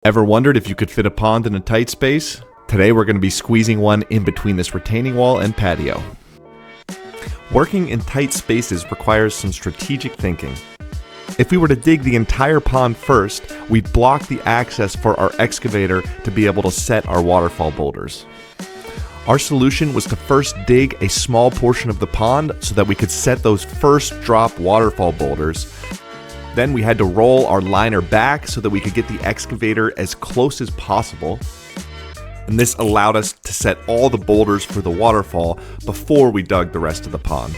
Ever wondered if you could fit a pond in a tight space? Today we're going to be squeezing one in between this retaining wall and patio. Working in tight spaces requires some strategic thinking. If we were to dig the entire pond first, we'd block the access for our excavator to be able to set our waterfall boulders. Our solution was to first dig a small portion of the pond so that we could set those first drop waterfall boulders. Then we had to roll our liner back so that we could get the excavator as close as possible. And this allowed us to set all the boulders for the waterfall before we dug the rest of the pond.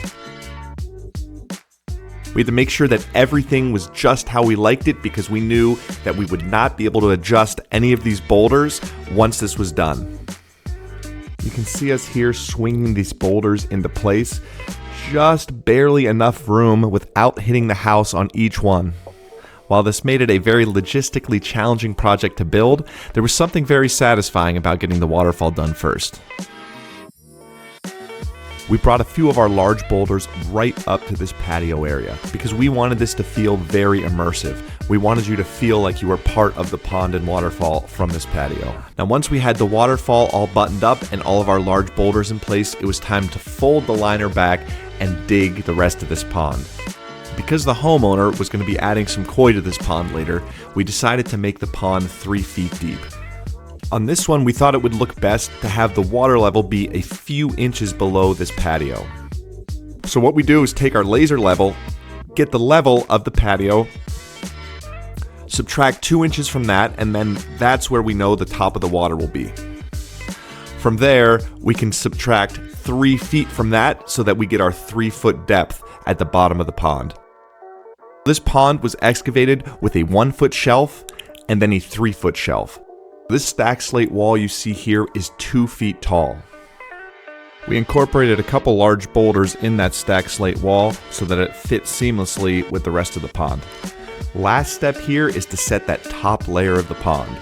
We had to make sure that everything was just how we liked it because we knew that we would not be able to adjust any of these boulders once this was done. You can see us here swinging these boulders into place. Just barely enough room without hitting the house on each one. While this made it a very logistically challenging project to build, there was something very satisfying about getting the waterfall done first. We brought a few of our large boulders right up to this patio area because we wanted this to feel very immersive. We wanted you to feel like you were part of the pond and waterfall from this patio. Now, once we had the waterfall all buttoned up and all of our large boulders in place, it was time to fold the liner back and dig the rest of this pond. Because the homeowner was going to be adding some koi to this pond later, we decided to make the pond 3 feet deep. On this one, we thought it would look best to have the water level be a few inches below this patio. So what we do is take our laser level, get the level of the patio, subtract 2 inches from that, and then that's where we know the top of the water will be. From there, we can subtract 3 feet from that so that we get our 3-foot depth at the bottom of the pond. This pond was excavated with a 1-foot shelf and then a 3-foot shelf. This stack slate wall you see here is 2 feet tall. We incorporated a couple large boulders in that stack slate wall so that it fits seamlessly with the rest of the pond. Last step here is to set that top layer of the pond.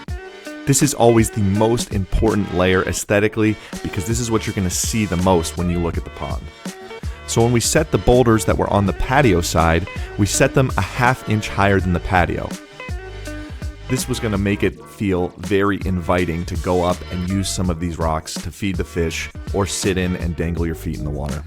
This is always the most important layer aesthetically because this is what you're going to see the most when you look at the pond. So when we set the boulders that were on the patio side, we set them a 1/2 inch higher than the patio. This was going to make it feel very inviting to go up and use some of these rocks to feed the fish or sit in and dangle your feet in the water.